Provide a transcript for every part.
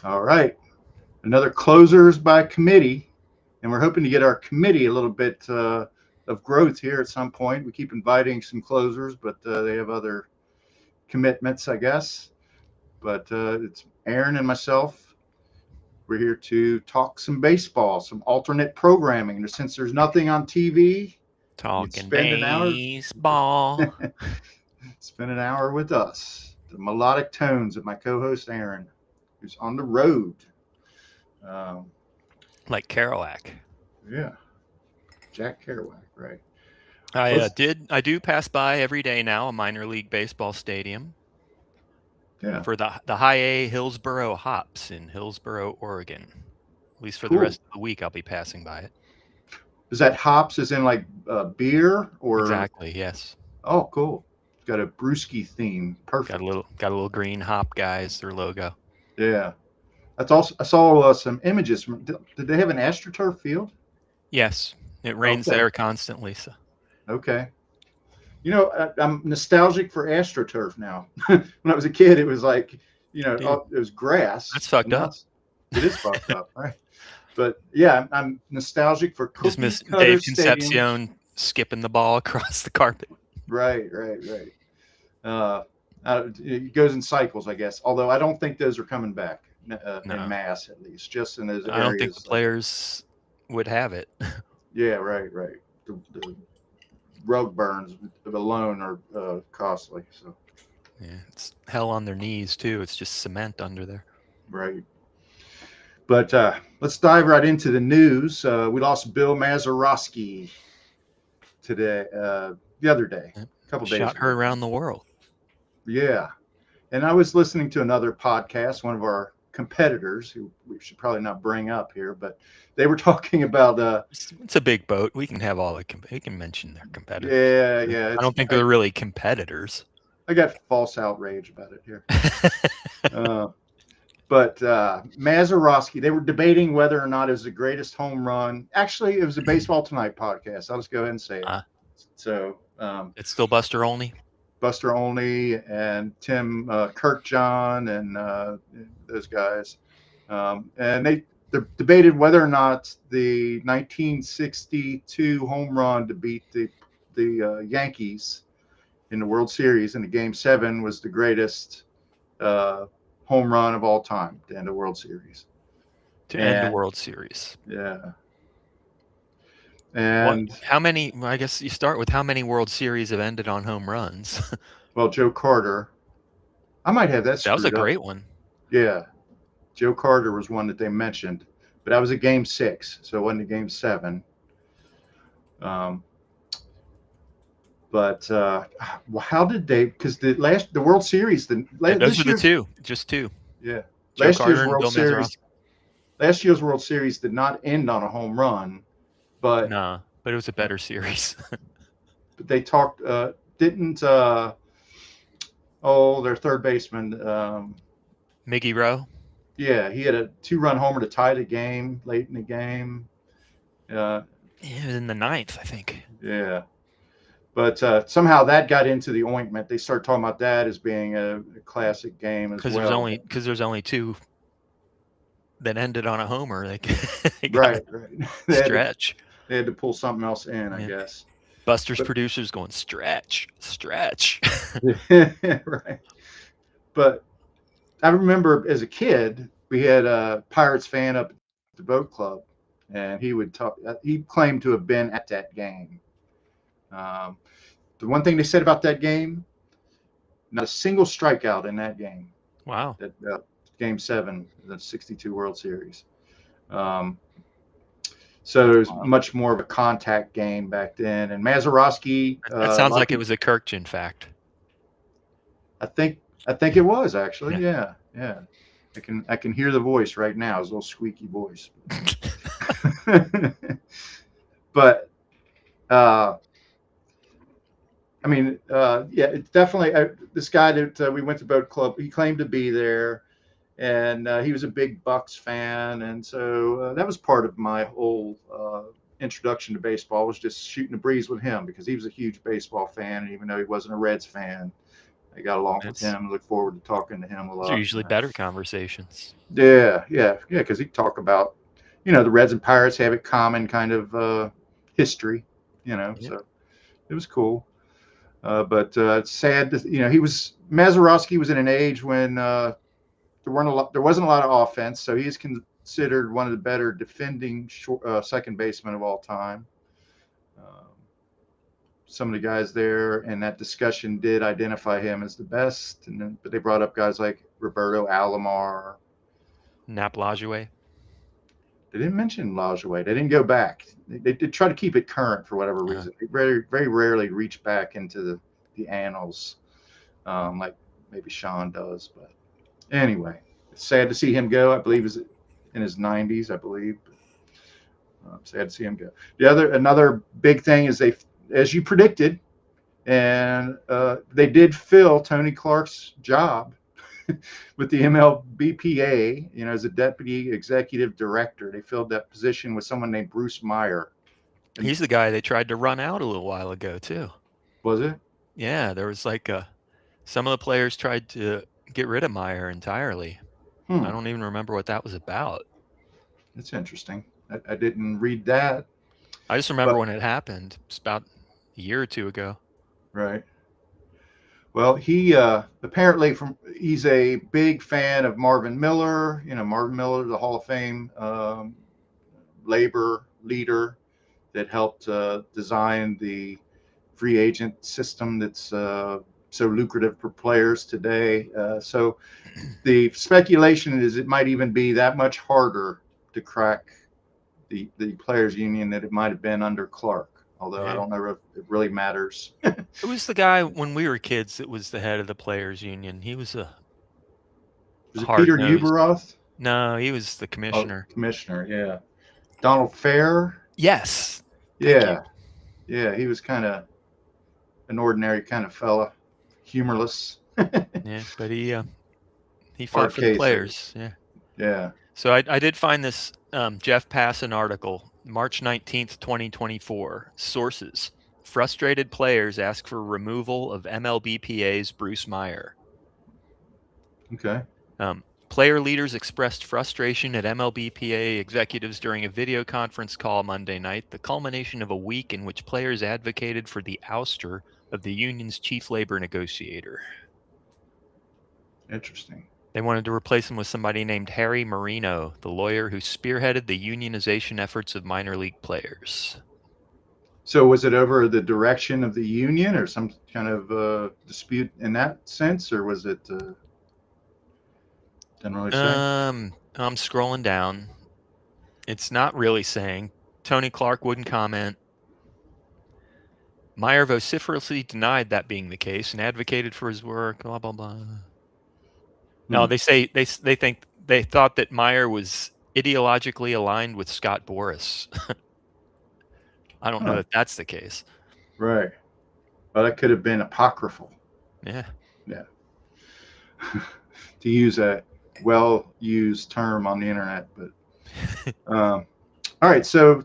All right. Another closers by committee. And we're hoping to get our committee a little bit of growth here at some point. We keep inviting some closers, but they have other commitments, I guess. But it's Aaron and myself. We're here to talk some baseball, some alternate programming. And since there's nothing on TV, you'd Talking spend an hour baseball. spend an hour with us. The melodic tones of my co-host Aaron, who's on the road. Um, Like Kerouac. yeah, Jack Kerouac, right? I Let's I do pass by every day now a minor league baseball stadium yeah, for the High A Hillsboro Hops in Hillsboro, Oregon. At least for the cool. rest of the week, I'll be passing by it. Is that hops as in like beer or? Exactly. Yes. Oh, cool. It's got a brewski theme. Perfect. Got a little green hop guys. Their logo. Yeah. That's also I saw some images from. Did they have an AstroTurf field? Yes. It rains Okay. there constantly. So Okay. I'm nostalgic for AstroTurf now. When I was a kid, it was like, dude, it was grass, that's and fucked now up. it is fucked up, right? But yeah, I'm nostalgic for Just Cookie miss Cutter Dave Stadium. Concepcion skipping the ball across the carpet. Right, right, right. Uh, it goes in cycles, I guess. Although I don't think those are coming back in No, mass, at least, just in those I don't think the areas. Like, players would have it. yeah, right, right. The rug burns alone are costly. So, Yeah, it's hell on their knees too. It's just cement under there. right. But let's dive right into the news. We lost Bill Mazeroski today, the other day, Yep. a couple days Shot her ago. around the world. Yeah. And I was listening to another podcast, one of our competitors, who we should probably not bring up here, but they were talking about, It's a big boat. We can have all the we can mention their competitors. yeah, yeah. I don't think they're really competitors. I got false outrage about it here. Uh, but Mazeroski, they were debating whether or not it was the greatest home run. Actually, it was a Baseball Tonight podcast. I'll just go ahead and say it. uh, So it's still Buster Olney. Buster Olney and Tim Kirkjohn and those guys, and they debated whether or not the 1962 home run to beat the Yankees in the World Series in the Game Seven was the greatest uh, home run of all time to end a World Series. To end a And World Series. yeah, What? and How many? Well, I guess you start with how many World Series have ended on home runs. well, Joe Carter, I might have that That was a screwed up. great one. Yeah, Joe Carter was one that they mentioned, but that was a Game Six, so it wasn't a Game Seven. Um, but how did they? Because the World Series, Those this are the year's two, just two. yeah, Joe last year's Carter and World Bill Series, Mazeroski. last year's World Series did not end on a home run, but Nah, but it was a better series. they talked didn't their third baseman Miggy Rowe. yeah, he had a 2-run homer to tie the game late in the game. Uh, Yeah, it was in the ninth, I think. yeah, but somehow that got into the ointment. They started talking about that as being a classic game as well. Because there's only two that ended on a homer. They they got to Right, right. they had to stretch. they had to pull something else in, I Yeah. guess. Buster's But producers going stretch, stretch. right. But I remember as a kid, we had a Pirates fan up at the boat club, and he would talk. He claimed to have been at that game. Um, the one thing they said about that game, not a single strikeout in that game. Wow. That Game Seven, the '62 World Series. Um, so it was Wow. much more of a contact game back then. And Mazeroski, That a sounds lot of like it people, was a Kirkjian fact. I think, I think it was actually, Yeah. yeah, yeah. I can hear the voice right now, his little squeaky voice. But uh, I mean, yeah, it's definitely this guy that we went to boat club. He claimed to be there, and he was a big Bucks fan, and so that was part of my whole introduction to baseball was just shooting the breeze with him because he was a huge baseball fan, and even though he wasn't a Reds fan, I got along with That's him. Look forward to talking to him a those are lot. usually better conversations. Yeah. Because he talk about, the Reds and Pirates have a common kind of history. Yeah. So it was cool. But it's sad to, he was Mazeroski was in an age when there wasn't a lot of offense, so he's considered one of the better defending second basemen of all time. Um, some of the guys there in that discussion did identify him as the best, but they brought up guys like Roberto Alomar. Nap Lajoie. They didn't mention Lajoie. They didn't go back. They did try to keep it current for whatever reason. They very, very rarely reach back into the annals, like maybe Sean does. But anyway, it's sad to see him go. I believe he's in his 90s, I believe. Sad to see him go. Another big thing is as you predicted, and they did fill Tony Clark's job with the MLBPA, as a deputy executive director. They filled that position with someone named Bruce Meyer. And He's the guy they tried to run out a little while ago too. was it? Yeah, there was like some of the players tried to get rid of Meyer entirely. I don't even remember what that was about. That's interesting. I didn't read that. I just remember when it happened. It's about a year or two ago. Right. Well, he apparently he's a big fan of Marvin Miller. Marvin Miller, the Hall of Fame labor leader that helped design the free agent system that's so lucrative for players today. So the speculation is it might even be that much harder to crack the players union that it might have been under Clark. Although I don't know if it really matters. Who was the guy when we were kids that was the head of the players union? He was a Was it Peter hard-nosed. Uberoth? No, he was the commissioner. Oh, commissioner, yeah. Donald Fair? Yes. Yeah. Yeah, he was kind of an ordinary kind of fella, humorless. Yeah, but he fought for the players. Yeah. Yeah. So I did find this Jeff Passan article, March 19th, 2024. Sources: frustrated players ask for removal of MLBPA's Bruce Meyer. Okay. Player leaders expressed frustration at MLBPA executives during a video conference call Monday night, the culmination of a week in which players advocated for the ouster of the union's chief labor negotiator. Interesting. They wanted to replace him with somebody named Harry Marino, the lawyer who spearheaded the unionization efforts of minor league players. So was it over the direction of the union or some kind of dispute in that sense, or was it? Didn't really say. I'm scrolling down. It's not really saying. Tony Clark wouldn't comment. Meyer vociferously denied that being the case and advocated for his work. Blah blah blah. No, they say they thought that Meyer was ideologically aligned with Scott Boras. I don't know if that's the case. Right. Well, that could have been apocryphal. Yeah. Yeah. To use a well-used term on the internet, but all right. So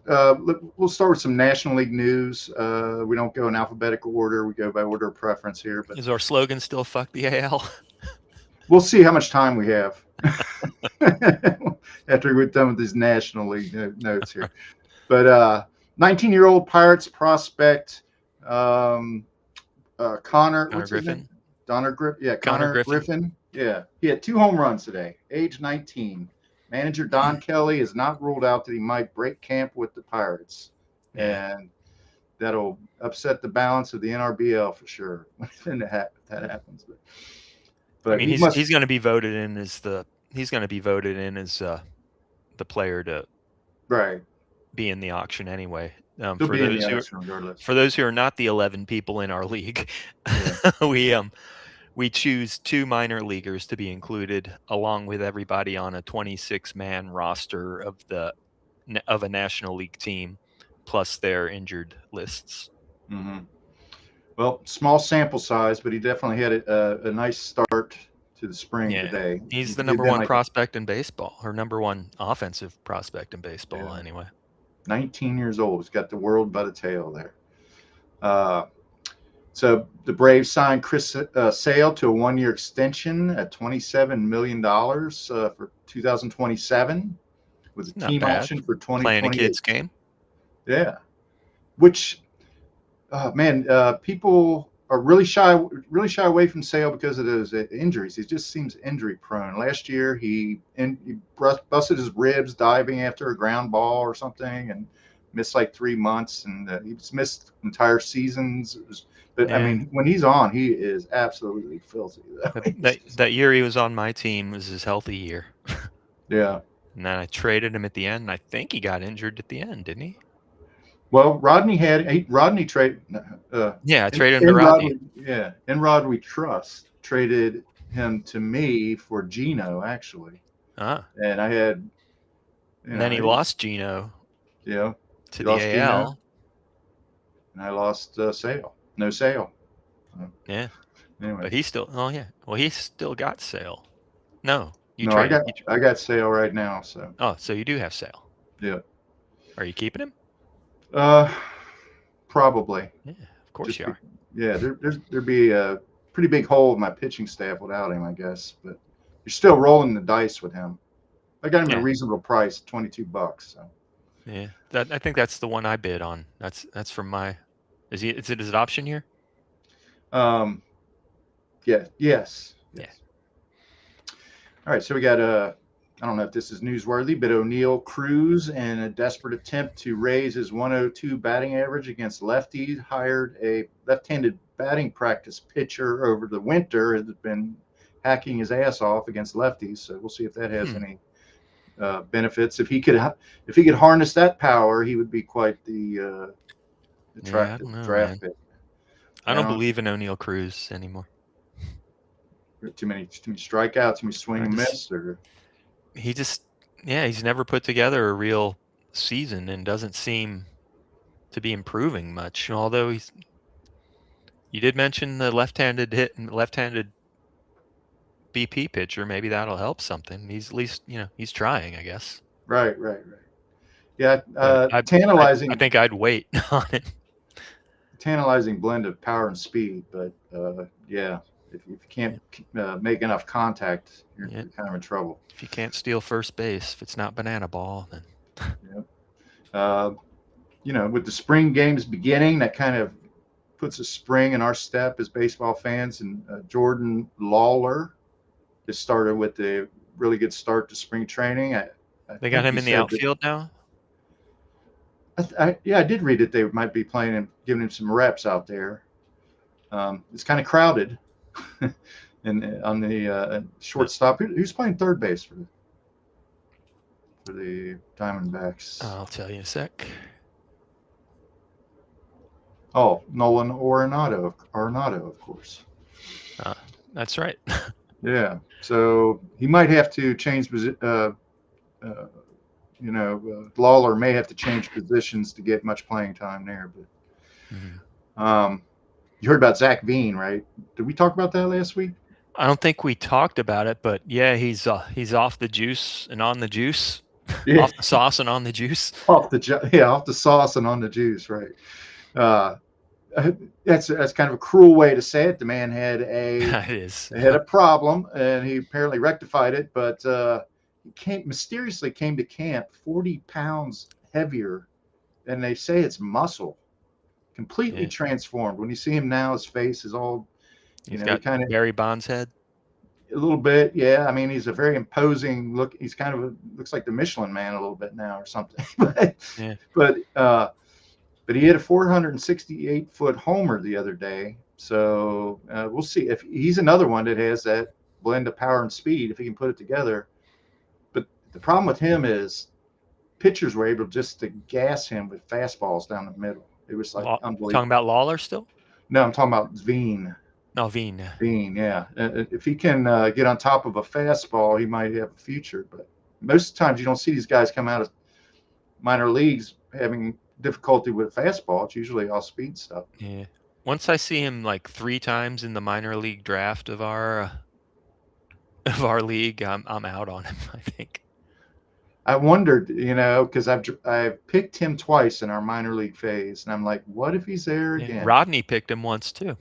we'll start with some National League news. We don't go in alphabetical order; we go by order of preference here. But is our slogan still "Fuck the AL"? We'll see how much time we have after we're done with these National League notes here. But 19-year-old Pirates prospect Connor Griffin. Connor Griffin. Yeah, he had 2 home runs today, age 19. Manager Don Kelly has not ruled out that he might break camp with the Pirates, and that'll upset the balance of the NRBL for sure when that happens. But I mean, he's going to be voted in as the player to be in the auction anyway. For those who are not the 11 people in our league, we choose 2 minor leaguers to be included along with everybody on a 26-man roster of a National League team, plus their injured lists. Mm-hmm. Well, small sample size, but he definitely had a nice start to the spring today. He's the number 1 prospect in baseball, or number 1 offensive prospect in baseball anyway. 19 years old. He's got the world by the tail there. So the Braves signed Chris Sale to a 1-year extension at $27 million for 2027 with a It's not team bad. option for Playing a 2028. kids game. Yeah. Which, man, people are really shy away from Sale because of those injuries. He just seems injury prone. Last year, he busted his ribs diving after a ground ball or something and missed like 3 months, and he's missed entire seasons. But I Yeah. mean, when he's on, he is absolutely filthy. That year he was on my team was his healthy year. Yeah. And then I traded him at the end. And I think he got injured at the end, didn't he? Well, Rodney trade. Yeah, I traded him to Rodney. Enrod we trust traded him to me for Gino actually, Ah. and I had, And then he lost Gino he to the lost Gino, AL. and I lost Sale. No Sale. Yeah. Anyway, But he still well, he still got Sale. No, you no, traded. I got Sale right now. So Oh, so you do have Sale. yeah, Are you keeping him? uh, probably. Yeah, of course Just you are. yeah, there'd be a pretty big hole in my pitching staff without him, I guess. But you're still rolling the dice with him. I got him at a Yeah. reasonable price, $22. So. Yeah. I think that's the one I bid on. That's from my is it his option here? Um, yeah, yes. Yeah. All right, so we got I don't know if this is newsworthy, but O'Neill Cruz, in a desperate attempt to raise his 102 batting average against lefties, hired a left-handed batting practice pitcher over the winter. Has been hacking his ass off against lefties, so we'll see if that has any benefits. If he could harness that power, he would be quite the Yeah, I attractive don't know, draft man. pick. I don't believe in O'Neill Cruz anymore. Too many strikeouts, too many swing and miss, or he's never put together a real season and doesn't seem to be improving much. Although you did mention the left-handed BP pitcher. Maybe that'll help something. He's at least he's trying, I guess. right. Yeah, But I tantalizing think I'd wait on it. tantalizing blend of power and speed, but yeah, if you can't make enough contact, you're kind of in trouble. If you can't steal first base, if it's not banana ball, then with the spring games beginning, that kind of puts a spring in our step as baseball fans. And Jordan Lawler has started with a really good start to spring training. They got him in the outfield now. I did read that they might be playing and giving him some reps out there. It's kind of crowded, and on the shortstop, who's playing third base for the Diamondbacks? I'll tell you in a sec. Oh, Nolan Arenado, of course. That's right. Yeah, so he might have to change Lawler may have to change positions to get much playing time there. But you heard about Zach Veen, right? Did we talk about that last week? I don't think we talked about it, but yeah, he's off the juice and on the juice, off the sauce and on the juice, off the sauce and on the juice, right? That's kind of a cruel way to say it. The man had a problem, and he apparently rectified it, but he mysteriously came to camp 40 pounds heavier, and they say it's muscle, completely transformed. When you see him now, his face is all, he's got kind of Barry Bonds head. A little bit, yeah. I mean, he's a very imposing look. He's kind of looks like the Michelin Man a little bit now, or something. But he hit a 468-foot homer the other day. So we'll see if he's another one that has that blend of power and speed if he can put it together. But the problem with him is pitchers were able just to gas him with fastballs down the middle. It was like unbelievable. Talking about Lawler still? No, I'm talking about Veen. Oh, Veen. Veen, yeah. If he can get on top of a fastball, he might have a future. But most times you don't see these guys come out of minor leagues having difficulty with fastball. It's usually all speed stuff. Yeah. Once I see him like 3 times in the minor league draft of our league, I'm out on him, I think. I wondered, because I've picked him twice in our minor league phase, and I'm like, what if he's there Yeah. again? Rodney picked him once too.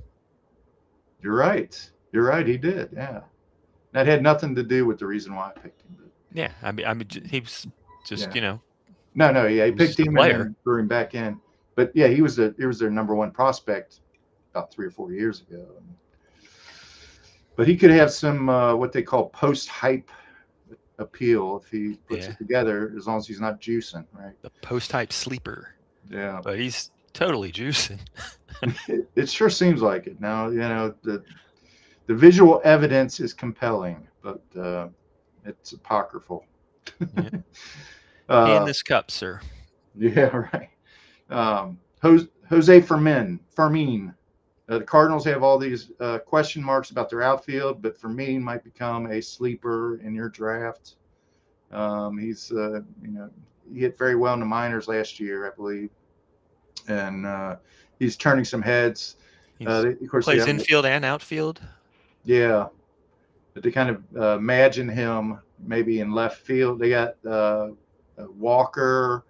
You're right. You're right. He did. Yeah. That had nothing to do with the reason why I picked him. But Yeah, he was just yeah. No. Yeah, he he was picked just a him and player. then threw him back in. But yeah, he was their number one prospect about 3 or 4 years ago. But he could have some what they call post hype appeal if he puts Yeah, it together, as long as he's not juicing, right? the post-hype sleeper, Yeah. but he's totally juicing. It sure seems like it. Now, the visual evidence is compelling, but it's apocryphal. Yeah. Hand uh, this cup, sir. yeah, right. Jose Fermin. The Cardinals have all these question marks about their outfield, but Fermin might become a sleeper in your draft. He's, he hit very well in the minors last year, I believe, and he's turning some heads. He's Of course, they plays have, infield and outfield. yeah, but they kind of imagine him maybe in left field. They got Walker,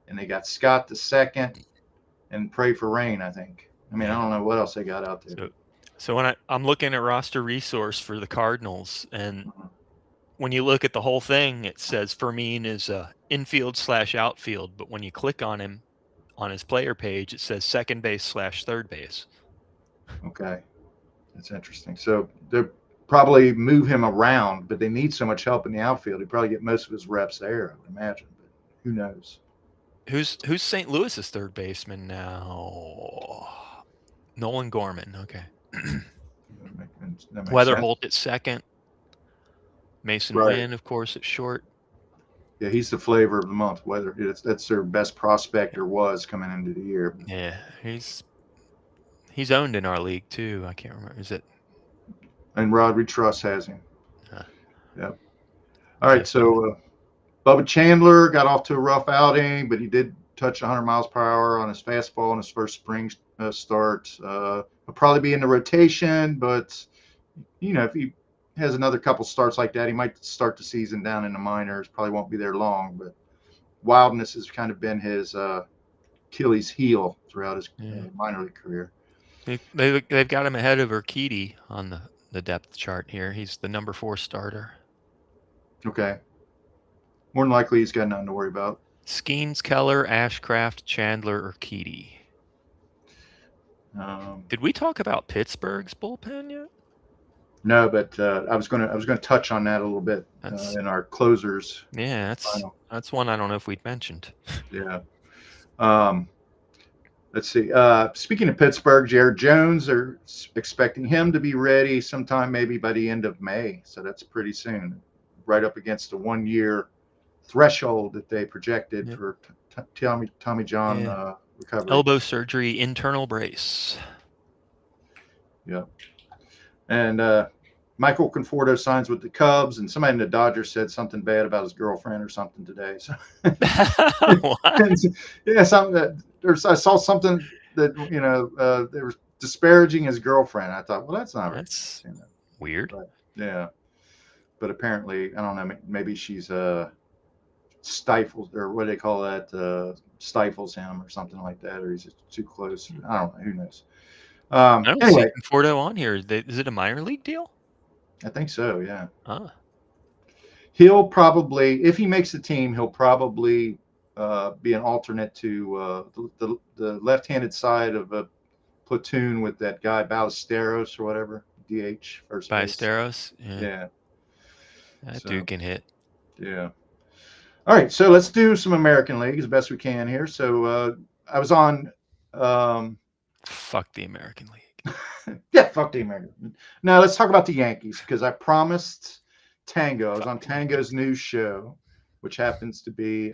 and they got Scott the second, and Pray for Rain, I think. I mean, I Yeah. don't know what else they got out there. So when I'm looking at roster resource for the Cardinals, and when you look at the whole thing, it says Fermin is infield/outfield, but when you click on him on his player page, it says second base/third base. Okay, that's interesting. So they'll probably move him around, but they need so much help in the outfield. He'd probably get most of his reps there, I would imagine. But who knows? Who's St. Louis's third baseman now? Nolan Gorman. Okay. That makes sense. Weatherholt at second. Mason Right. Wynn, of course, at short. Yeah, he's the flavor of the month. Whether that's their best prospect or was coming into the year. Yeah, he's owned in our league too. I can't remember. Is it? And Rodri Truss has him. Uh, Yep. All yeah. right. So Bubba Chandler got off to a rough outing, but he did touch 100 miles per hour on his fastball in his first spring start. He'll probably be in the rotation, but if he has another couple starts like that, he might start the season down in the minors. Probably won't be there long, but wildness has kind of been his Achilles heel throughout his minor league career. They've got him ahead of Urquidy on the depth chart here. He's the number 4 starter. Okay. More than likely, he's got nothing to worry about. Skeens, Keller, Ashcraft, Chandler, Urquidy. Did we talk about Pittsburgh's bullpen yet? No, but I was going to touch on that a little bit in our closers. Yeah, that's one I don't know if we'd mentioned. Yeah. Let's see. Speaking of Pittsburgh, Jared Jones, are expecting him to be ready sometime maybe by the end of May. So that's pretty soon, right up against the 1-year threshold that they projected for Tommy John recovery. Elbow surgery, internal brace. Yeah. And Michael Conforto signs with the Cubs, and somebody in the Dodgers said something bad about his girlfriend or something today. So yeah, something that I saw something that they were disparaging his girlfriend. I thought, well, that's not weird. But, yeah, but apparently, I don't know. Maybe she's stifles, or what do they call that? Stifles him or something like that, or he's just too close. I don't know. Who knows? I don't anyway, see Conforto on here. Is it a minor league deal? I think so. Yeah. He'll probably, if he makes the team, he'll probably be an alternate to the left-handed side of a platoon with that guy Ballesteros or whatever, DH first base. Ballesteros. Yeah. That dude can hit. Yeah. All right, so let's do some American League as best we can here. So I was on. Fuck the American League. Yeah, fuck the American. Now let's talk about the Yankees, because I promised Tango. I was on Tango's news show, which happens to be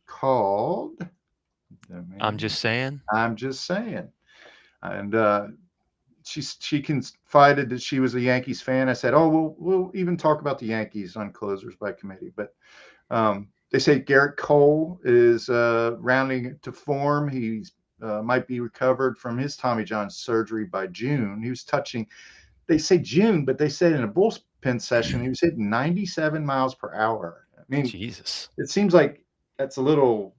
called. I'm just saying. And she confided that she was a Yankees fan. I said, "Oh, we'll even talk about the Yankees on Closers by Committee." But they say Garrett Cole is rounding to form. He's might be recovered from his Tommy John surgery by June. He was touching, they say June, but they said in a bullpen session he was hitting 97 miles per hour. mean, Jesus. it seems like that's a little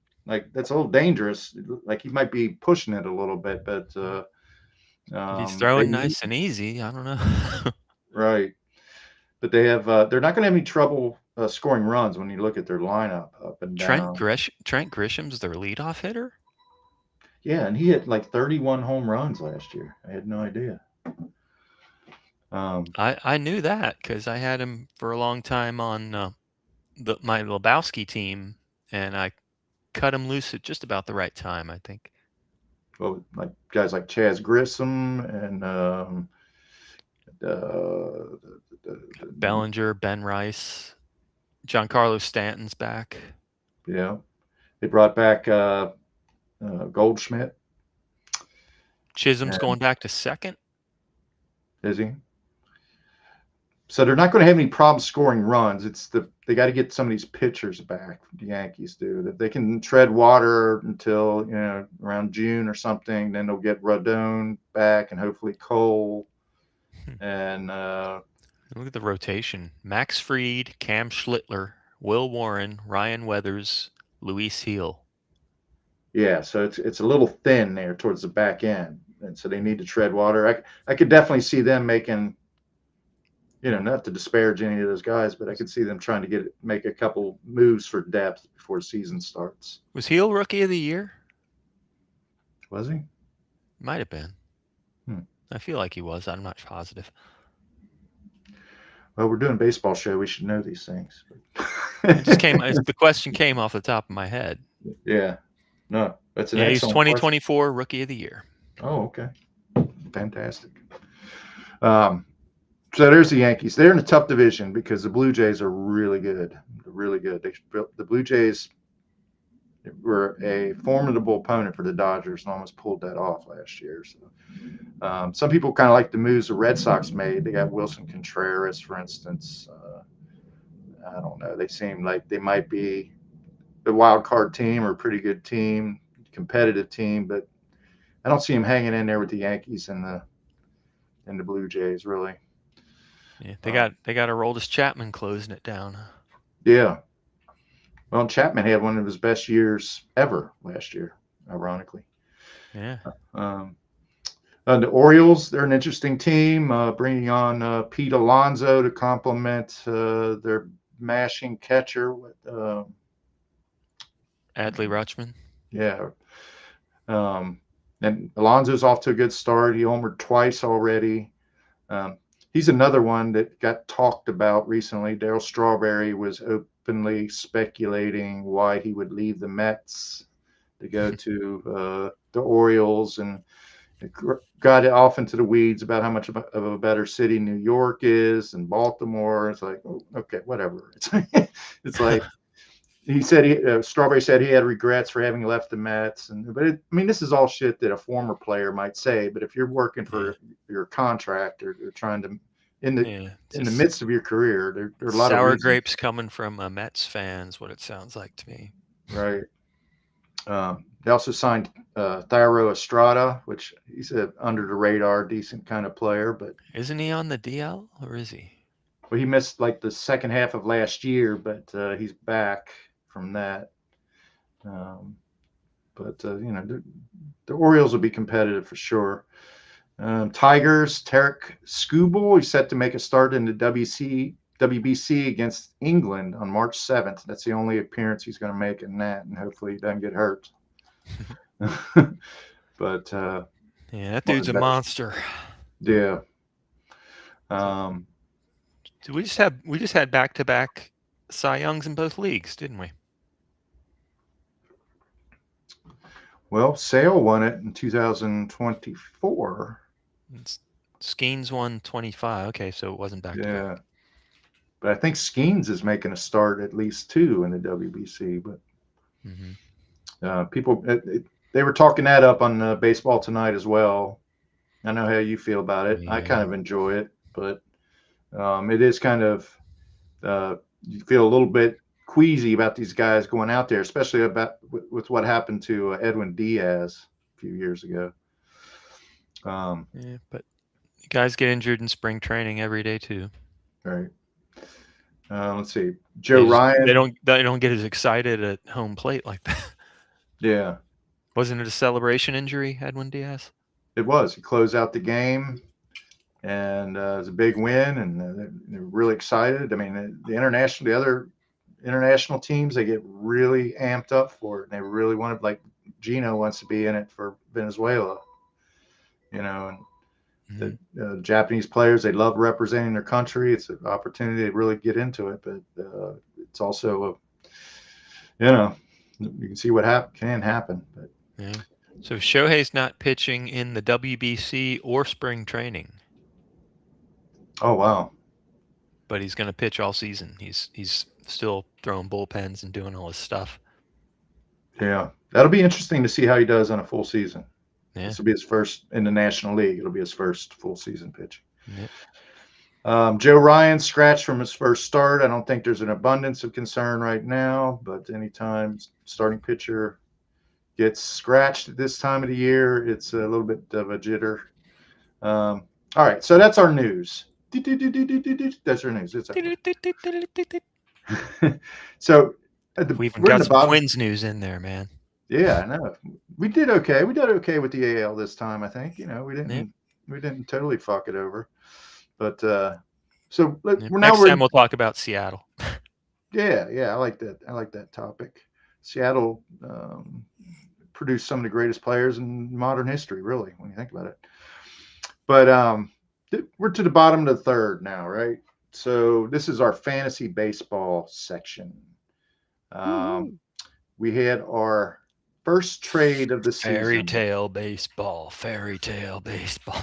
that's a little dangerous. Like he might be pushing it a little bit, but If he's they throwing need nice and easy, I don't know. right. But they have they're not going to have any trouble scoring runs when you look at their lineup up and down. Trent Grisham's their leadoff hitter? Yeah, and he hit like 31 home runs last year. I had no idea. Um, I knew that because I had him for a long time on my Lebowski team, and I cut him loose at just about the right time, I think. well, like guys like Chaz Grissom and uh, Bellinger, Ben Rice, Giancarlo Stanton's back. yeah, they brought back Goldschmidt. Chisholm's And going back to second. is he? So they're not going to have any problem scoring runs. It's they got to get some of these pitchers back. The Yankees do that. They can tread water until around June or something. Then they'll get Rodon back and hopefully Cole and Look at the rotation: Max Fried, Cam Schlittler, Will Warren, Ryan Weathers, Luis Heel. yeah. So it's a little thin there towards the back end, and so they need to tread water. I could definitely see them making. Not to disparage any of those guys, but I could see them trying to make a couple moves for depth before the season starts. Was Heel Rookie of the Year? Was he? Might have been. I feel like he was. I'm not positive. Well, we're doing a baseball show. We should know these things. It just came. The question came off the top of my head. Yeah. No, that's an Yeah, he's excellent question. 2024 Rookie of the Year. Oh, okay. Fantastic. So there's the Yankees. They're in a tough division because the Blue Jays are really good. They're really good. The Blue Jays were a formidable opponent for the Dodgers and almost pulled that off last year. So some people kind of like the moves the Red Sox made. They got Wilson Contreras, for instance. I don't know. They seem like they might be the wild card team or a pretty good team, competitive team, but I don't see him hanging in there with the Yankees and the Blue Jays really. Yeah, they got Aroldis Chapman closing it down. Yeah. Well, Chapman had one of his best years ever last year, ironically. Yeah. The Orioles, they're an interesting team, bringing on Pete Alonso to complement their mashing catcher. Adley Rutschman. Yeah. And Alonso's off to a good start. He homered twice already. He's another one that got talked about recently. Darryl Strawberry was openly speculating why he would leave the Mets to go to the Orioles, and it got off into the weeds about how much of a better city New York is and Baltimore. It's like, oh, okay, whatever. It's like he said Strawberry said he had regrets for having left the Mets, I mean, this is all shit that a former player might say. But if you're working for your contract or trying to in the midst of your career, there are a lot of sour reasons. grapes coming from Mets fans. What it sounds like to me. Right. They also signed Thairo Estrada, which he's an under the radar, decent kind of player. But isn't he on the DL or is he? Well, he missed like the second half of last year, but he's back from that. But the Orioles will be competitive for sure. Tigers, Tarek Skubal, he's set to make a start in the WBC against England on March 7th. That's the only appearance he's going to make in that, and hopefully he doesn't get hurt. But yeah, that dude's a monster. Yeah. We just had back-to-back Cy Youngs in both leagues, didn't we? Well, Sale won it in 2024. Skeens won 25. Okay, so it wasn't back to back. Yeah. But I think Skeens is making a start at least two in the WBC. But people, they were talking that up on Baseball Tonight as well. I know how you feel about it. Yeah. I kind of enjoy it, but it is kind of you feel a little bit queasy about these guys going out there, especially with what happened to Edwin Diaz a few years ago. Yeah, but guys get injured in spring training every day too. Right. Let's see, Joe They Ryan. don't get as excited at home plate like that. Yeah, Wasn't it a celebration injury, Edwin Diaz? it was. He closed out the game, and it was a big win, and they're really excited. I mean, the other international teams, they get really amped up for it, and they really wanted, like Gino wants to be in it for Venezuela, and the Japanese players, they love representing their country. It's an opportunity to really get into it, but it's also you can see what can happen. But Yeah. So Shohei's not pitching in the WBC or spring training, oh wow, but he's going to pitch all season. He's still throwing bullpens and doing all his stuff. yeah, that'll be interesting to see how he does on a full season. Yeah. This will be his first in the National League. It'll be his first full season pitch. Yep. Joe Ryan scratched from his first start. I don't think there's an abundance of concern right now, but anytime starting pitcher gets scratched at this time of the year, it's a little bit of a jitter. All right, so that's our news. That's our news. It's okay. So We even we're in got the some bottom. Twins news in there, man. Yeah, I know. We did okay. We did okay with the AL this time. I think Yep. we didn't totally fuck it over, but so Yep. we're now Next we're time we'll talk about Seattle. yeah, I like that. I like that topic. Seattle produced some of the greatest players in modern history, really, when you think about it. But we're to the bottom of the third now, right? So this is our fantasy baseball section. Um, we had our first trade of the Fairy season. tale baseball. Fairy tale baseball.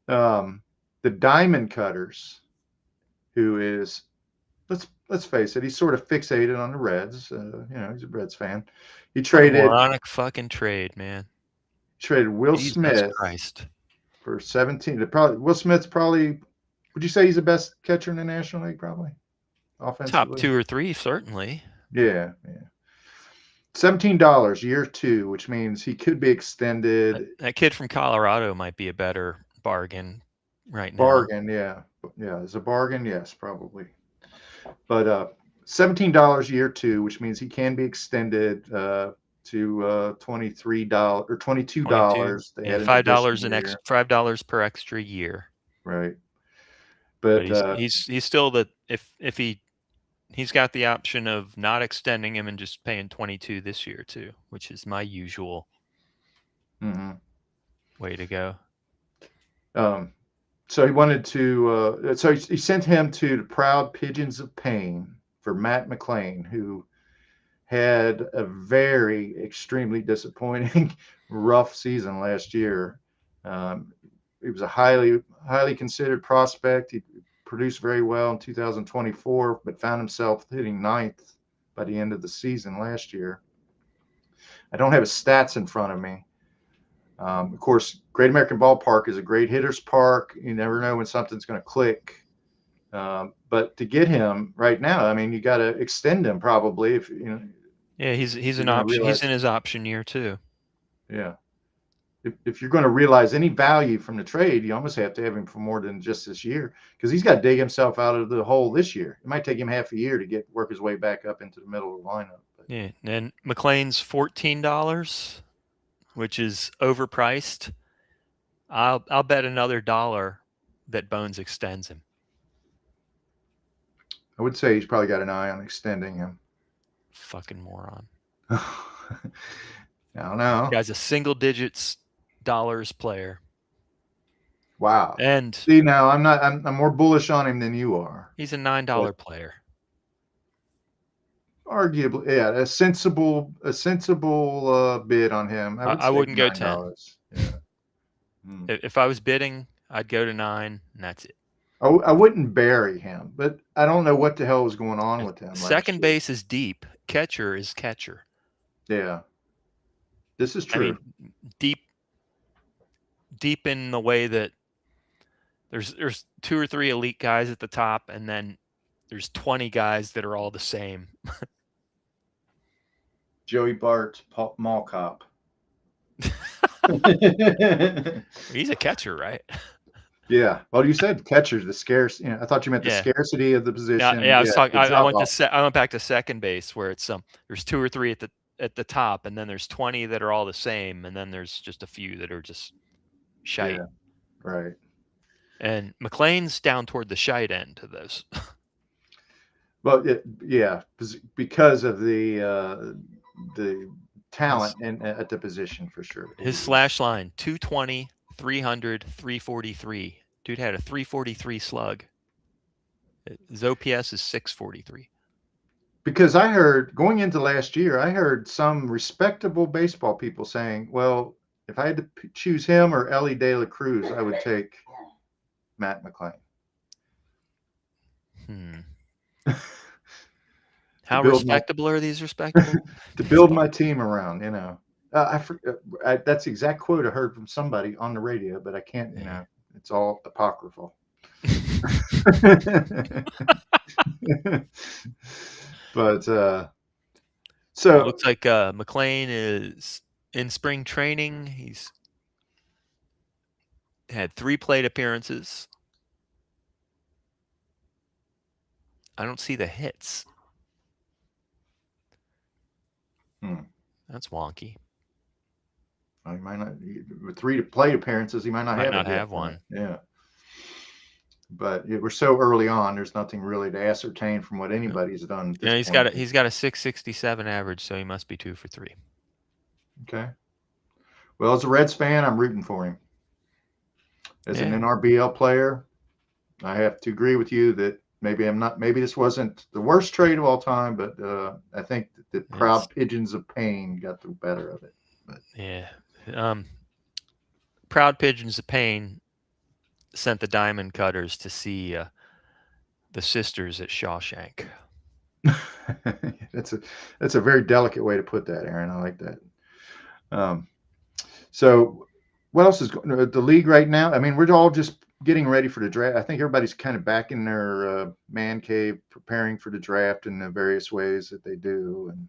The Diamond Cutters, who is let's face it, he's sort of fixated on the Reds. He's a Reds fan. He What a traded moronic fucking trade, man. Will Jesus Smith Christ. for 17. Probably Will Smith's probably. Would you say he's the best catcher in the National League? Probably Top offensively. 2 or 3, certainly. Yeah. $17 year 2, which means he could be extended. That kid from Colorado might be a better bargain right now. Bargain, yeah. It's a bargain, yes, probably. But $17 year 2, which means he can be extended to $23 or $22. They had an additional year. $5 per extra year. Right. But But he's still if he's got the option of not extending him and just paying 22 this year too, which is my usual way to go. So he wanted to. So he sent him to the Proud Pigeons of Pain for Matt McLean, who had a very extremely disappointing, rough season last year. He was a highly considered prospect. He produced very well in 2024, but found himself hitting ninth by the end of the season last year. I don't have his stats in front of me. Of course, Great American Ballpark is a great hitter's park. You never know when something's going to click. But to get him right now, I mean, you got to extend him probably if you know. Yeah, he's an option. He's in his option year too. Yeah. If you're going to realize any value from the trade, you almost have to have him for more than just this year because he's got to dig himself out of the hole this year. It might take him half a year to work his way back up into the middle of the lineup. But. Yeah, and McLean's $14, which is overpriced. I'll bet another $1 that Bones extends him. I would say he's probably got an eye on extending him. Fucking moron. I don't know. Guy's a single digits dollars player. Wow. And see now I'm more bullish on him than you are. He's a $9 player. Arguably, yeah, a sensible bid on him. I wouldn't go 10. Yeah. If I was bidding, I'd go to 9, and that's it. I wouldn't bury him, but I don't know what the hell was going on with him. Second base is deep. Catcher is catcher. Yeah, this is true. I mean, deep in the way that there's 2 or 3 elite guys at the top, and then there's 20 guys that are all the same. Joey Bart, Mall Cop. He's a catcher, right? Yeah. Well, you said catchers, the scarce. I thought you meant the Yeah. scarcity of the Yeah, position. yeah, I was Yeah, talking. the I drop went to off. I went back to second base where it's there's 2 or 3 at the top, and then there's 20 that are all the same, and then there's just a few that are just shite. Yeah. Right. And McLean's down toward the shite end of those. Well, yeah, because of the His talent at the position for sure. his slash line 220, 300, 343. Dude had a 343 slug. His OPS is 643. Because I heard going into last year, I heard some respectable baseball people saying, "Well, if I had to choose him or Ellie De La Cruz, I would take Matt McLean." Hmm. to How build my respectable are these respectable to build baseball? my team around. That's the exact quote I heard from somebody on the radio, but I can't. Yeah. It's all apocryphal. But Well, it so looks like McLean is in spring training. He's had 3 plate appearances. I don't see the hits. That's wonky. Well, he might not with 3 plate appearances. He might not Might have a not hit. have one. Yeah, but we're so early on. There's nothing really to ascertain from what anybody's done at this point. He's got a 667 average, so he must be 2 for 3. Okay. Well, as a Reds fan, I'm rooting for him. As an Yeah. NRBL player, I have to agree with you that maybe I'm not. Maybe this wasn't the worst trade of all time, but I think that the proud pigeons of pain got the better of it. But yeah, proud pigeons of pain sent the diamond cutters to see the sisters at Shawshank. that's a very delicate way to put that, Aaron. I like that. Um, so, what else is going the league right now? I mean, we're all just getting ready for the draft. I think everybody's kind of back in their man cave, preparing for the draft in the various ways that they do. And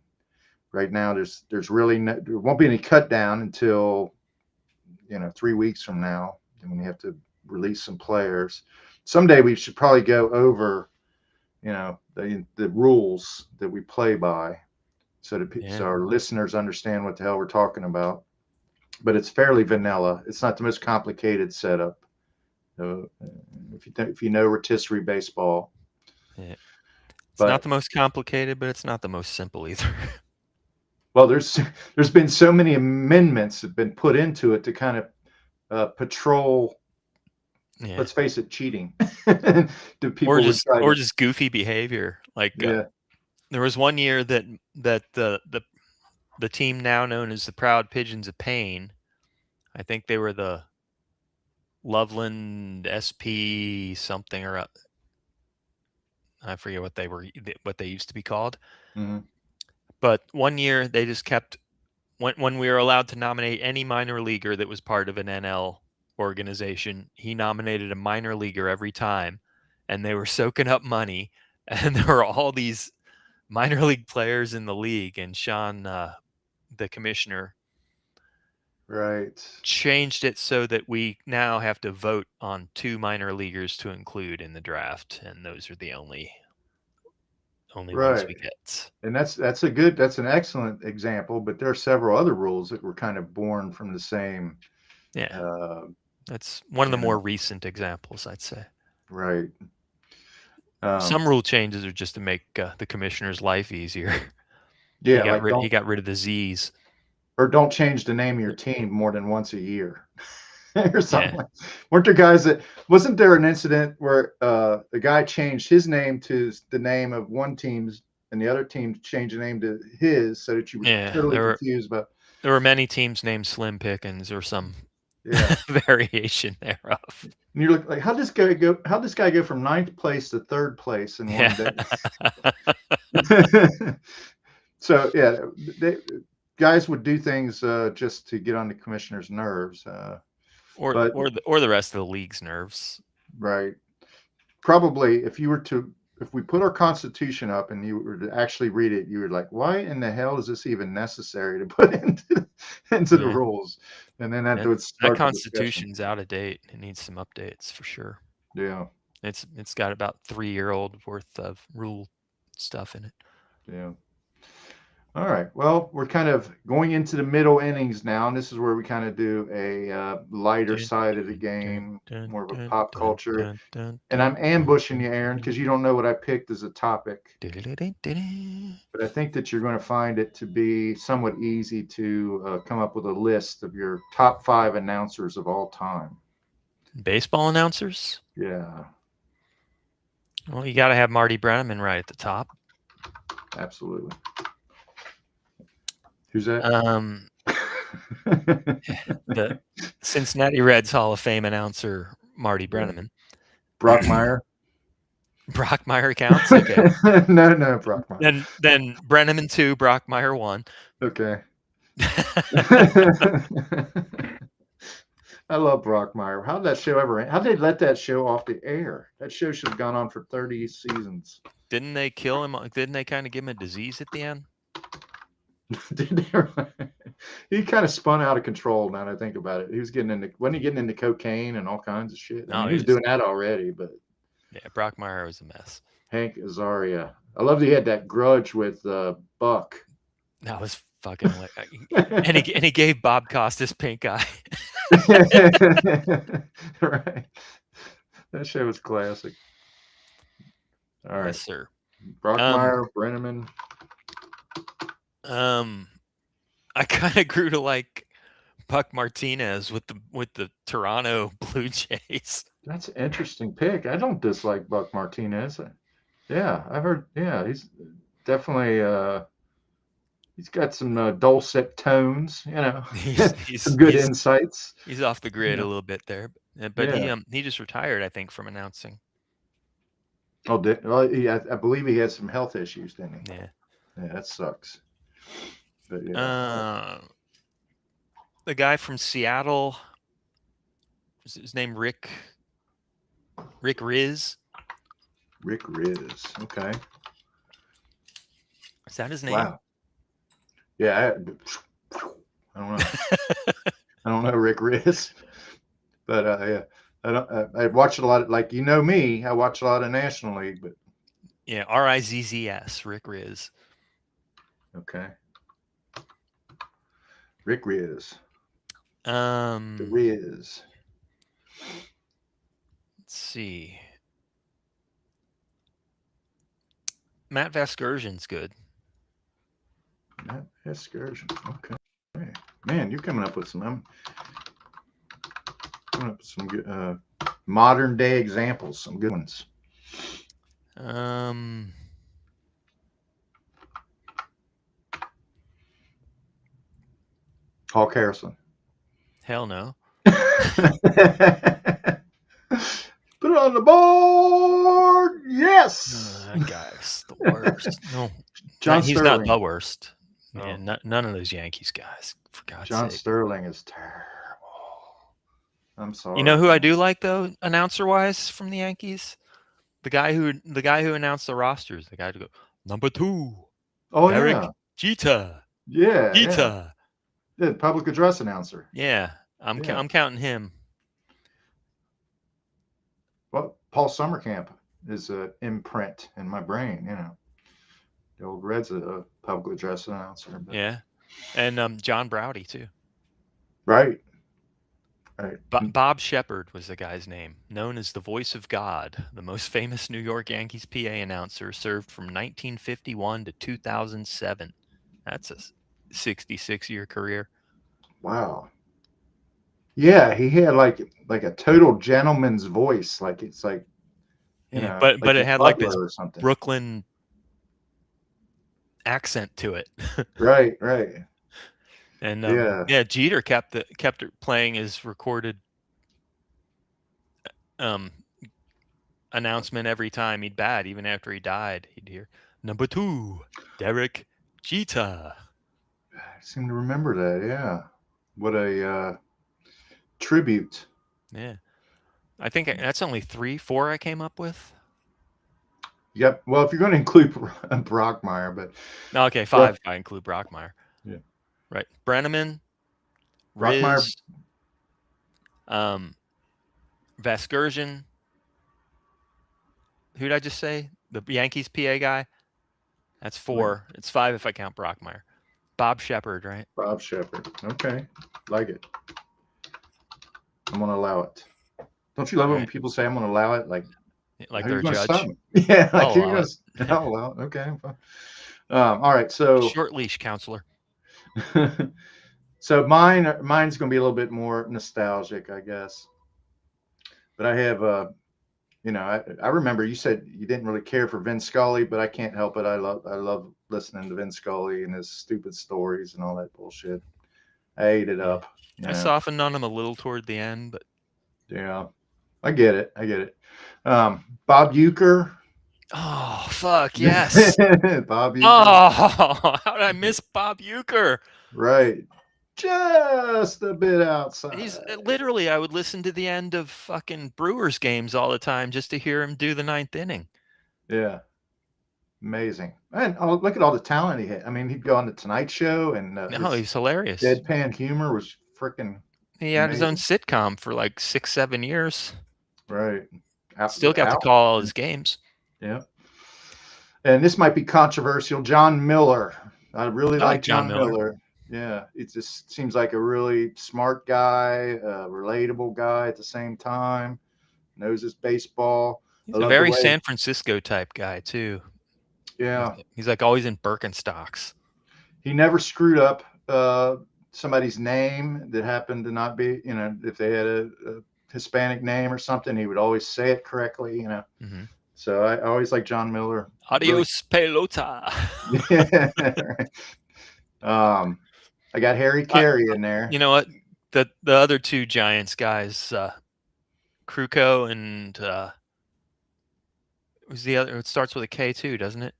right now, there's really there won't be any cut down until 3 weeks from now, and when you have to release some players. Someday we should probably go over the rules that we play by, so our listeners understand what the hell we're talking about. But it's fairly vanilla. It's not the most complicated setup. If you know rotisserie baseball, Yeah. It's not the most complicated, but it's not the most simple either. Well, there's been so many amendments that have been put into it to kind of patrol. Yeah. Let's face it, cheating. Or just goofy behavior. Like there was one year that the team now known as the Proud Pigeons of Pain, I think they were the Loveland SP something, or I forget what they used to be called. Mm-hmm. But one year they just kept when we were allowed to nominate any minor leaguer that was part of an NL organization, he nominated a minor leaguer every time, and they were soaking up money, and there were all these minor league players in the league, and Sean, the commissioner, changed it so that we now have to vote on 2 minor leaguers to include in the draft, and those are the only ones we get. And that's an excellent example, but there are several other rules that were kind of born from the same. Yeah, that's one of the more recent examples, I'd say. Right. Some rule changes are just to make the commissioner's life easier. Yeah, he got rid of the Z's. Or don't change the name of your team more than once a year. Or something. Wasn't there an incident where the guy changed his name to the name of one team's and the other team changed the name to his, so that you were totally confused about? There were many teams named Slim Pickens or some variation thereof. And you look like, how'd this guy go from 9th place to 3rd place in one day? So guys would do things just to get on the commissioner's nerves, or the rest of the league's nerves. Right. Probably, if you were to if we put our Constitution up and you were to actually read it, you were like, why in the hell is this even necessary to put into the Yeah. rules? And then that That would that start the discussion. Constitution's out of date. It needs some updates for sure. Yeah. It's got about 3-year-old worth of rule stuff in it. Yeah. All right. Well, we're kind of going into the middle innings now, and this is where we kind of do a lighter Dun, side of the dun, dun, game, dun, more of a dun, pop dun, culture. dun, dun, And I'm dun, dun, ambushing dun, you, Aaron, dun, because you don't know what I picked as a topic. dun. But I think that you're going to find it to be somewhat easy to come up with a list of your top 5 announcers of all time. Baseball announcers? Yeah, Well, you got to have Marty Brennaman right at the top. absolutely. Who's that? The Cincinnati Reds Hall of Fame announcer, Marty Brennaman. Brockmeyer. Brockmeyer counts? Okay. No, Brockmeyer. Then Brennaman 2, Brockmeyer 1. Okay. I love Brockmeyer. How did that show ever end? How did they let that show off the air? That show should have gone on for 30 seasons. Didn't they kill him? Didn't they kind of give him a disease at the end? Did they? He kind of spun out of control now that I think about it. He was wasn't he getting into cocaine and all kinds of shit? I No, mean, he was doing that already, but yeah, Brockmeyer was a mess. Hank Azaria. I love that he had that grudge with Buck. That was fucking and he gave Bob Costas pink eye. Right. That show was classic. All right. Yes, sir. Brockmeyer, Brenneman. I kind of grew to like Buck Martinez with the Toronto Blue Jays. That's an interesting pick. I don't dislike Buck Martinez. Yeah, I've heard. Yeah, he's definitely. He's got some dulcet tones. You know, some good insights. He's off the grid a little bit there, but he just retired, I think, from announcing. Oh, I believe he had some health issues, didn't he? Yeah. Yeah, that sucks. But yeah. The guy from Seattle, is his name Rick Riz? Rick Riz. Okay. Is that his name? Wow. Yeah, I don't know. I don't know Rick Riz, but yeah, I watched a lot of, like, you know me, I watch a lot of National League, but yeah, Rizzs, Rick Riz. Okay. Rick Riz. The Riz. Let's see. Matt Vasgersian's good. Matt Vasgersian. Okay. Man, you're coming up with some good, modern day examples, some good ones. Hawk Harrison. Hell no. Put it on the board. Yes. That guy's the worst. No, John he's Sterling. not the worst. Oh. Yeah, none of those Yankees guys. For God's John sake. Sterling is terrible. I'm sorry. You know who I do like though, announcer wise, from the Yankees? The guy who announced the rosters. The guy to go number 2. Oh, Derek yeah. Jeter. Yeah. Jeter. Yeah. The public address announcer. Yeah, I'm counting him. Well, Paul Summercamp is an imprint in my brain. You know, the old Red's a public address announcer. But... Yeah, and John Browdy too. Right. Bob Shepard was the guy's name, known as the Voice of God, the most famous New York Yankees PA announcer, served from 1951 to 2007. That's a 66-year career. Wow. Yeah, he had like a total gentleman's voice. Like it's like, you know, but like it had like this or something. Brooklyn accent to it. Right. And Jeter kept it playing his recorded announcement every time he'd bat, even after he died. He'd hear number 2, Derek Jeter. I seem to remember that. Yeah, what a tribute. Yeah, I think that's only 3, 4 I came up with. Yep. Well, if you're going to include Brockmeyer, but Okay, yeah, 5 if I include Brockmeyer. yeah. Right. Brenneman, Brockmeyer, Riz, um, Vasgersian. Who did I just say? The Yankees PA guy? That's wait, 4. It's 5 if I count Brockmeyer. Bob Shepard, right? Bob Shepard. Okay, like it. I'm going to allow it. Don't you love All it when right. people say I'm going to allow it? Like, Like how are you their going to stop judge. me? Yeah, like I'll you're allow going it. to. I'll allow it. Okay. Fine. All right. So, Short leash counselor. so mine's going to be a little bit more nostalgic, I guess. But I have I remember you said you didn't really care for Vin Scully, but I can't help it. I love listening to Vin Scully and his stupid stories and all that bullshit. I ate it Yeah. up. I softened on him a little toward the end, but Yeah. I get it. I get it. Bob Euchre. oh fuck yes. Bob Euchre. Oh, how did I miss Bob Euchre? Right. Just a bit He's outside. literally, I would listen to the end of fucking Brewers games all the time just to hear him do the 9th inning. Yeah. Amazing. And look at all the talent he had. I mean, he'd go on the Tonight Show and No, his he's hilarious. deadpan humor was freaking He had his own amazing. sitcom for like 6, 7 years. Right. Still got to Out. call all his games. Yeah. And this might be controversial. John Miller. I really I like like John John Miller. Miller. Yeah. It just seems like a really smart guy, a relatable guy at the same time, knows his baseball. He's I a love the very way, San Francisco type guy too. yeah, He's like always in Birkenstocks. he never screwed up somebody's name that happened to not be, if they had a Hispanic name or something, he would always say it correctly. Mm-hmm. So I always like John Miller. Really, Adios, pelota. yeah. I got Harry Carey in there. You know what? The other 2 Giants guys, Kruko and who's the other? It starts with a K too, doesn't it?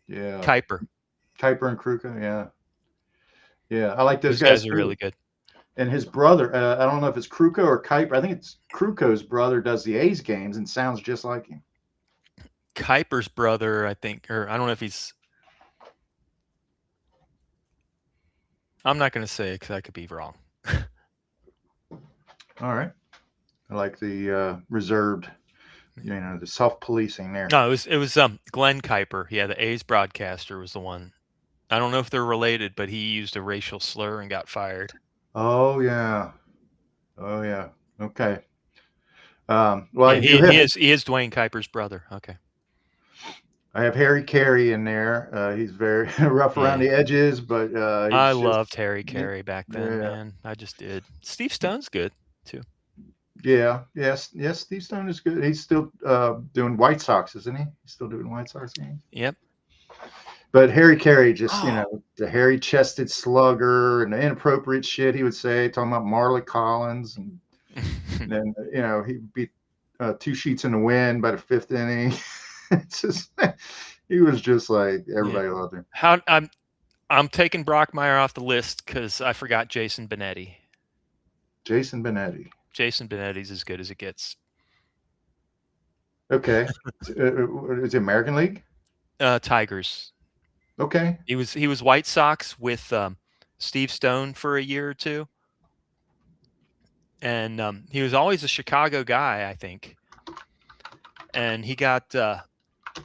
Yeah, Kuiper. Kuiper and Kruka. Yeah, yeah. I like those Those guys guys are too. really good. And his brother, I don't know if it's Kruko or Kuiper. I think it's Kruko's brother does the A's games and sounds just like him. Kuiper's brother, I think, or I don't know if he's. I'm not going to say because I could be wrong. All right. I like the reserved, the self-policing there. No, it was Glenn Kuiper. Yeah, the A's broadcaster was the one. I don't know if they're related, but he used a racial slur and got fired. Oh yeah. Oh yeah. Okay. Well, Yeah, he is Dwayne Kuiper's brother. Okay. I have Harry Carey in there. He's very rough around Yeah. the edges, but I he's loved just Harry Carey back then, yeah. man. I just did. Steve Stone's good too. Yeah, yes. Steve Stone is good. He's still doing White Sox, isn't he? He's still doing White Sox games. Yep. But Harry Carey, just the hairy-chested slugger and the inappropriate shit he would say, talking about Marley Collins, and then he'd be 2 sheets in the wind by the 5th inning. It's just he was just like everybody loved him. I'm taking Brockmeyer off the list because I forgot Jason Benetti. Jason Benetti. Jason Benetti's as good as it gets. Okay, is it American League? Tigers. Okay. He was White Sox with Steve Stone for a year or 2, and he was always a Chicago guy, I think. And he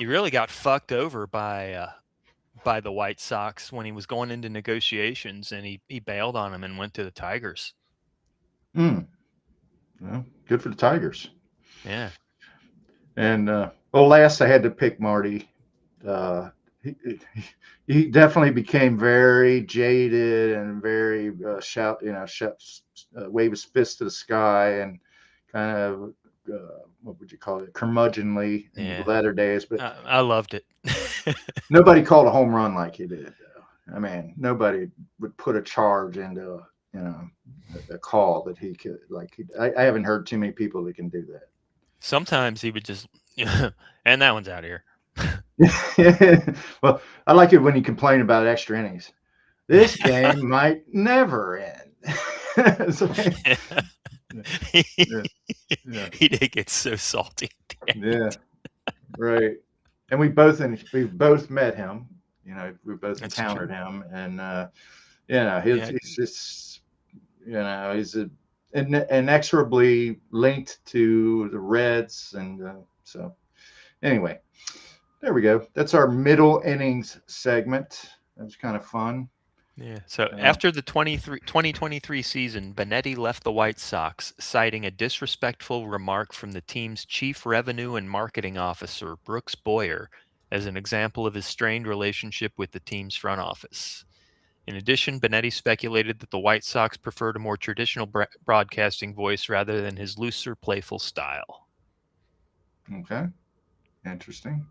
really got fucked over by the White Sox when he was going into negotiations, and he bailed on him and went to the Tigers. Well, good for the Tigers. Yeah. And last I had to pick Marty. He definitely became very jaded and very wave his fist to the sky and kind of what would you call it, curmudgeonly in the latter days. But I loved it. Nobody called a home run like he did, though. I mean, nobody would put a charge into a call that he could. I haven't heard too many people that can do that. Sometimes he would just, and that one's out of here. Well, I like it when you complain about extra innings. This game might never end. He did get so salty. Yeah, right. and we've both met him. We both That's encountered true. him, and Yeah. he's just he's inexorably linked to the Reds, and so anyway, there we go. That's our middle innings segment. That was kind of fun. Yeah. So Uh, after the 2023 season, Benetti left the White Sox, citing a disrespectful remark from the team's chief revenue and marketing officer, Brooks Boyer, as an example of his strained relationship with the team's front office. In addition, Benetti speculated that the White Sox preferred a more traditional broadcasting voice rather than his looser, playful style. okay, interesting.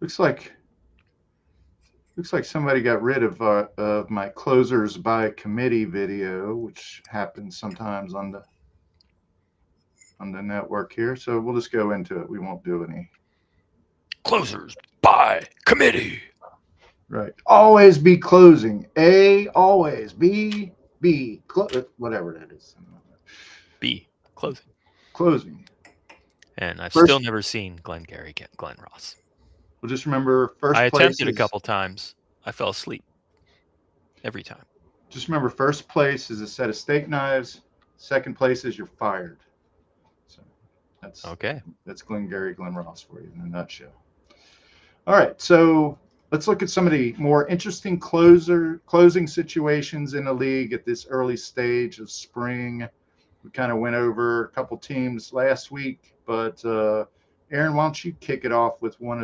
Looks like somebody got rid of my closers by committee video, which happens sometimes on the network here. So we'll just go into it. We won't do any. Closers by committee. Right. Always be closing. A, always. B, B. Whatever that is. B. Closing. Closing. And I've still First, never seen Glengarry get Glenn Ross. we'll just remember I first place attempted a is couple times. I fell asleep every time. first place is a set of steak knives. Second place is you're fired. So that's Okay. that's Glengarry Glen Ross for you in a nutshell. All right, so let's look at some of the more interesting closing situations in the league at this early stage of spring. We kind of went over a couple teams last week, but Aaron, why don't you kick it off with one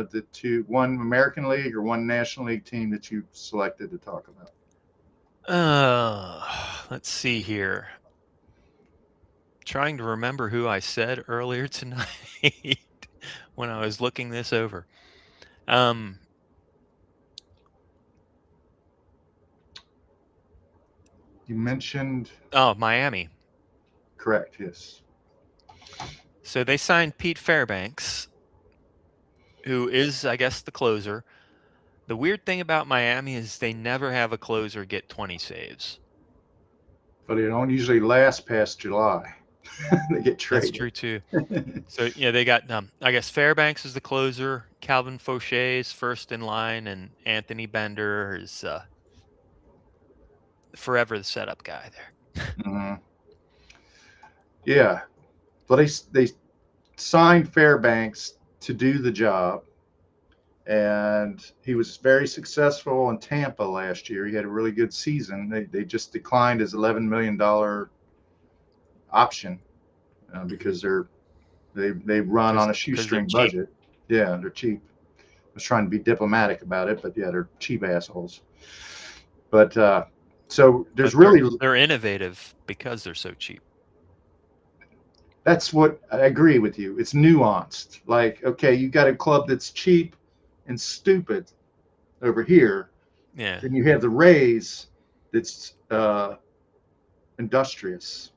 American League or one National League team that you selected to talk about? Let's see here. Trying to remember who I said earlier tonight when I was looking this over. You mentioned Miami. correct, yes. So they signed Pete Fairbanks, who is, I guess, the closer. The weird thing about Miami is they never have a closer get 20 saves. But it don't usually last past July. They get That's traded. true too. So yeah, they got I guess Fairbanks is the closer, Calvin Fauché is first in line, and Anthony Bender is forever the setup guy there. Mhm. Yeah, but they signed Fairbanks to do the job, and he was very successful in Tampa last year. He had a really good season. They just declined his $11 million option because they run on a Because they're shoestring cheap. budget. Yeah, they're cheap. I was trying to be diplomatic about it, but yeah, they're cheap assholes. But so there's But really they're innovative because they're so cheap. that's what I agree with you. It's nuanced. Like, okay, you got a club that's cheap and stupid over here. Yeah. Then you have the Rays that's industrious.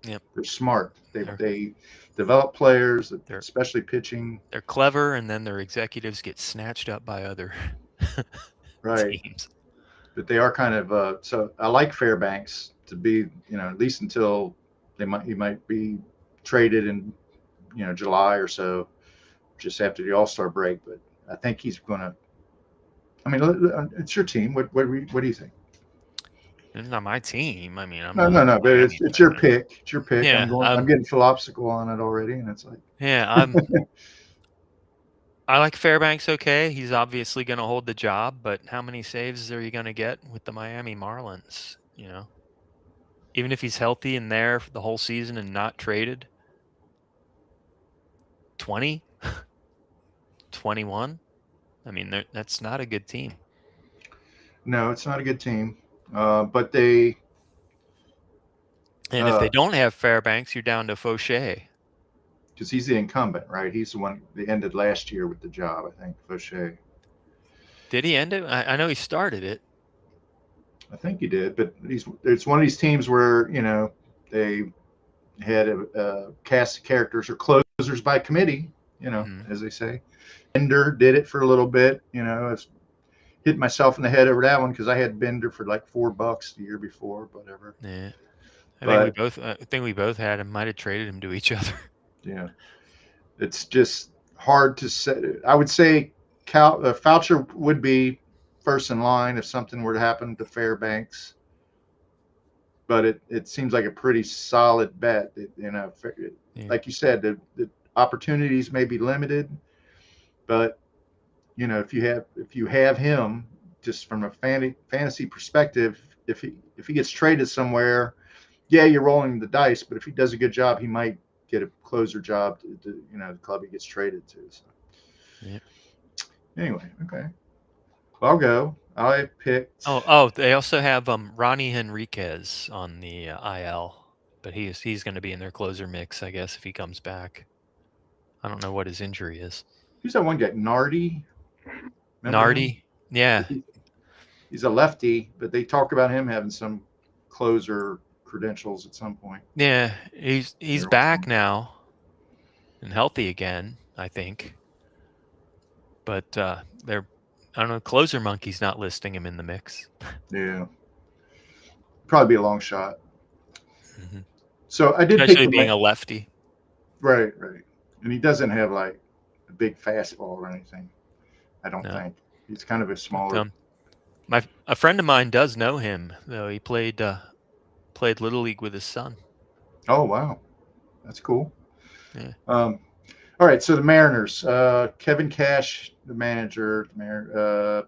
Yep. They're smart. They're They develop players, they're especially pitching. they're clever, and then their executives get snatched up by other Right. teams. But they are kind of so I like Fairbanks to be, at least until he might be traded in, July or so, just after the All-Star break. But I think he's going to. I mean, it's your team. What do you think? It's not my team. I mean, I'm No, not no, a no. But Miami it's your fan. pick. It's your pick. Yeah, I'm getting philosophical on it already, and it's like. yeah, I like Fairbanks okay. He's obviously going to hold the job, but how many saves are you going to get with the Miami Marlins? Even if he's healthy and there for the whole season and not traded, 20, 21. I mean, that's not a good team. No, it's not a good team. But they. And if they don't have Fairbanks, you're down to Fauché. Because he's the incumbent, right? He's the one that ended last year with the job, I think, Fauché. Did he end it? I know he started it. I think he did, but it's one of these teams where they had a cast of characters or closers by committee, Mm-hmm. as they say. Bender did it for a little bit, I was hitting myself in the head over that one because I had Bender for like $4 the year before, whatever. Yeah, I But think we both had him. Might have traded him to each other. yeah, it's just hard to say. I would say Foucher would be first in line if something were to happen to Fairbanks, but it seems like a pretty solid bet. Yeah. Like you said, the opportunities may be limited, but if you have him, just from a fantasy perspective, if he gets traded somewhere, yeah, you're rolling the dice, but if he does a good job, he might get a closer job to the club he gets traded to. So. Yeah. Anyway, okay. Well, I'll go. I picked. Oh, they also have Ronnie Henriquez on the IL, but he's going to be in their closer mix, I guess, if he comes back. I don't know what his injury is. Who's that one guy? Nardi. Remember him? Nardi, yeah, He's a lefty, but they talk about him having some closer credentials at some point. yeah, he's back now and healthy again, I think. But I don't know, closer monkey's not listing him in the mix. Yeah, probably be a long shot. Mm-hmm. So I did Especially pick being a lefty. right, and he doesn't have like a big fastball or anything. I don't No. think he's kind of a smaller. A friend of mine does know him though. He played Little League with his son. Oh wow, that's cool. Yeah. All right, so the Mariners, Kevin Cash, the manager,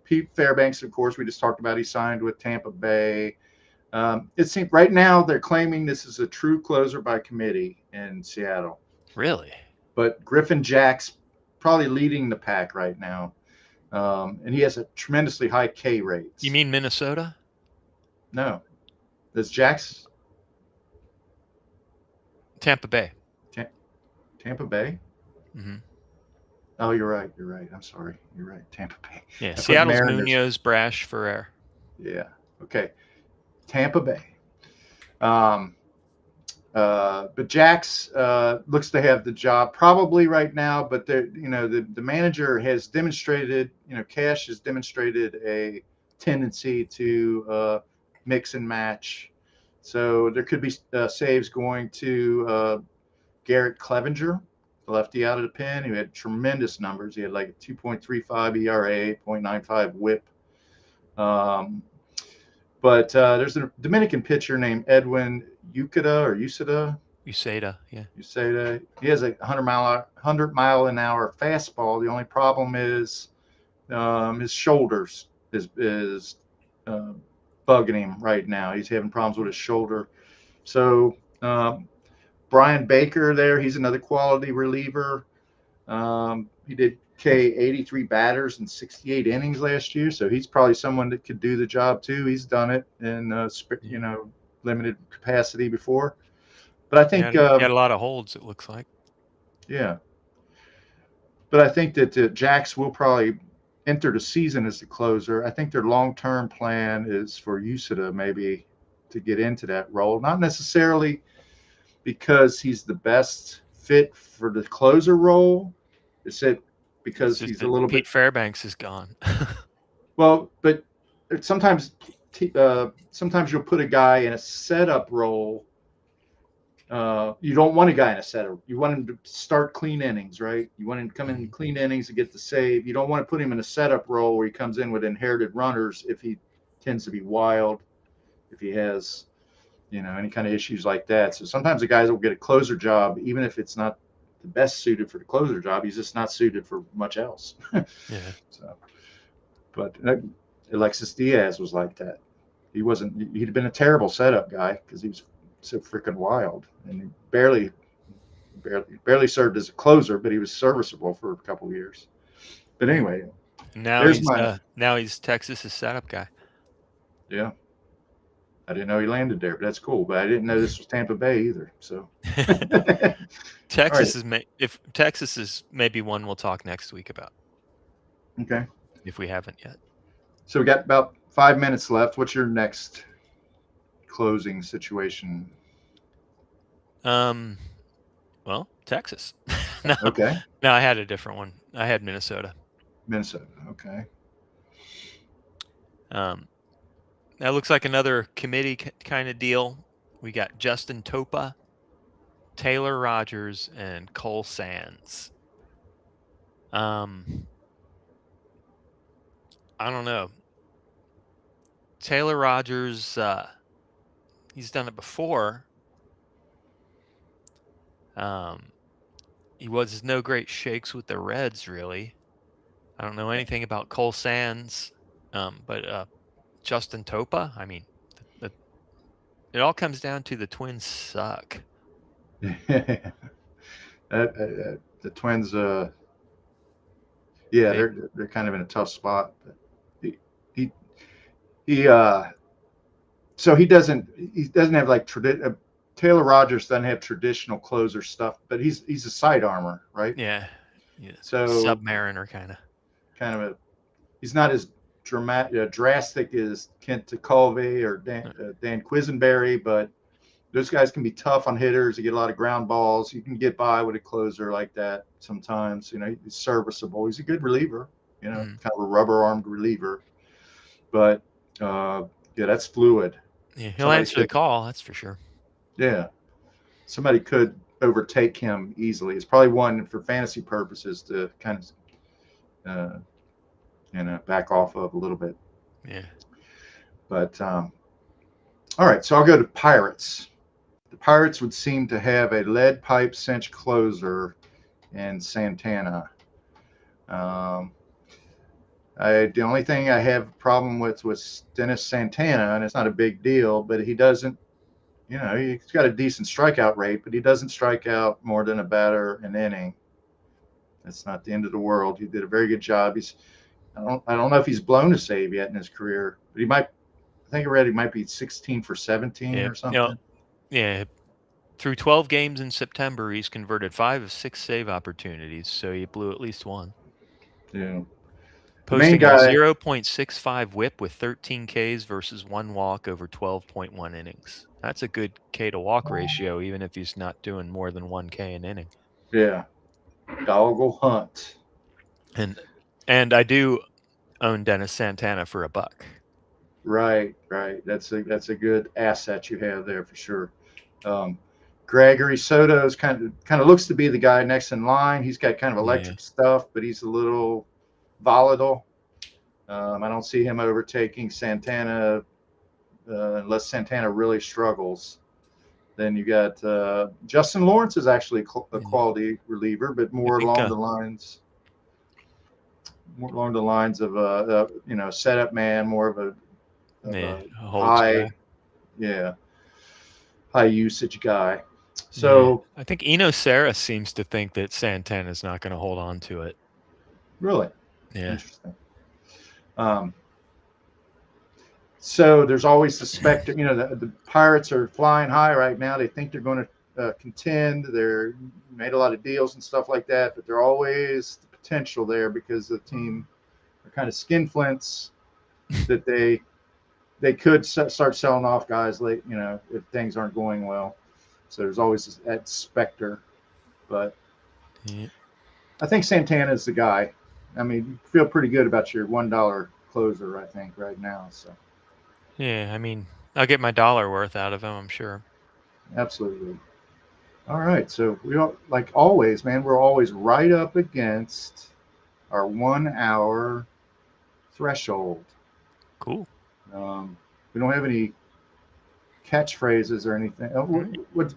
Pete Fairbanks, of course, we just talked about. He signed with Tampa Bay. It seems right now they're claiming this is a true closer by committee in Seattle. Really? But Griffin Jack's probably leading the pack right now, and he has a tremendously high K rate. You mean Minnesota? No, does Jack's Tampa Bay. Tampa Bay? Mm-hmm. Oh, you're right. I'm sorry. You're right. Tampa Bay. Yeah, Seattle's Munoz, Brash, Ferrer. Yeah. Okay. Tampa Bay. But Jax looks to have the job probably right now. But the manager has demonstrated, Cash has demonstrated a tendency to mix and match. So there could be saves going to Garrett Clevenger, the lefty out of the pen, who had tremendous numbers. He had like a 2.35 ERA, 0.95 WHIP. But there's a Dominican pitcher named Edwin Uceda. Yeah. Uceda. He has a 100 mile an hour fastball. The only problem is his shoulders is bugging him right now. He's having problems with his shoulder. So Brian Baker there, he's another quality reliever. He did K 83 batters in 68 innings last year, so he's probably someone that could do the job too. He's done it in limited capacity before. But I think he had a lot of holds. It looks like. Yeah. But I think that Jax will probably enter the season as the closer. I think their long-term plan is for Uceda maybe to get into that role, not necessarily because he's the best fit for the closer role. It's because he's a little Pete bit. Fairbanks is gone. Well, but sometimes you'll put a guy in a setup role. You don't want a guy in a setup. You want him to start clean innings, right? You want him to come in clean innings and get the save. You don't want to put him in a setup role where he comes in with inherited runners if he tends to be wild, if he has any kind of issues like that. So sometimes the guys will get a closer job, even if it's not the best suited for the closer job. He's just not suited for much else. Yeah. So, but Alexis Diaz was like that. He'd been a terrible setup guy because he was so freaking wild, and he barely served as a closer, but he was serviceable for a couple of years. But anyway, now he's Texas's setup guy. Yeah. I didn't know he landed there, but that's cool. But I didn't know this was Tampa Bay either. So Texas is maybe one we'll talk next week about. Okay. If we haven't yet. So we got about 5 minutes left. What's your next closing situation? Well, Texas. No. Okay. No, I had a different one. I had Minnesota. Okay. That looks like another committee kind of deal. We got Justin Topa, Taylor Rogers, and Cole Sands. I don't know. Taylor Rogers, he's done it before. He was no great shakes with the Reds, really. I don't know anything about Cole Sands, but Justin Topa. I mean, it all comes down to the Twins suck. The Twins, yeah, They, they're kind of in a tough spot. But he he so he doesn't have like Taylor Rogers doesn't have traditional closer stuff, but he's a side armor, right? yeah, So Submariner kind of. kind of a he's not as drastic as Kent Tekulve or Dan Quisenberry, but those guys can be tough on hitters. You get a lot of ground balls. You can get by with a closer like that sometimes. You know, he's serviceable. He's a good reliever. You know, kind of a rubber-armed reliever. But yeah, that's fluid. Yeah, he'll answer the call. That's for sure. Yeah, somebody could overtake him easily. It's probably one for fantasy purposes to kind of back off of a little bit. Yeah. But all right, so I'll go to Pirates. The Pirates would seem to have a lead pipe cinch closer in Santana. The only thing I have a problem with was Dennis Santana, and it's not a big deal, but he doesn't, he's got a decent strikeout rate, but he doesn't strike out more than a batter an inning. That's not the end of the world. He did a very good job. I don't know if he's blown a save yet in his career, but he might. I think I read he might be 16 for 17 or something. Yeah. Through 12 games in September, he's converted 5 of 6 save opportunities, so he blew at least one. Yeah. Posting a 0.65 whip with 13 Ks versus 1 walk over 12.1 innings. That's a good K to walk ratio, even if he's not doing more than 1 K an inning. Yeah. Doggle Hunt. And I do own Dennis Santana for $1. Right. That's a good asset you have there for sure. Gregory Soto's kind of looks to be the guy next in line. He's got kind of electric stuff, but he's a little volatile. I don't see him overtaking Santana unless Santana really struggles. Then you got Justin Lawrence is actually a quality reliever, but more along the lines of setup man, more of a high usage guy. So I think Eno Sarris seems to think that Santana's not going to hold on to it. Really? Yeah. Interesting. So there's always the specter. The Pirates are flying high right now. They think they're going to contend. They're made a lot of deals and stuff like that, but they're always the potential there because the team are kind of skinflints that they could start selling off guys late, if things aren't going well. So there's always that specter. But I think Santana is the guy. I mean, you feel pretty good about your $1 closer, I think, right now. So. Yeah, I mean, I'll get my dollar worth out of him, I'm sure. Absolutely. All right. So we don't, like always, man, we're always right up against our 1 hour threshold. Cool. We don't have any catchphrases or anything.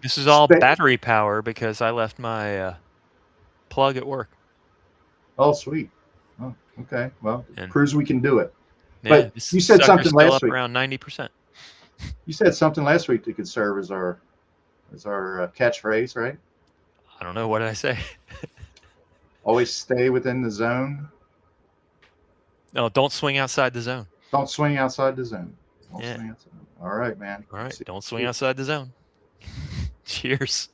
This is all battery power because I left my plug at work. Oh, sweet. Oh, okay. Well, cruise, we can do it. Yeah, but you said something last week. Around 90%. You said something last week that could serve as our catchphrase, right? I don't know. What did I say? Always stay within the zone. No, don't swing outside the zone. Don't swing outside the zone. Swing outside. All right, man. All right. Don't swing outside the zone. Cheers.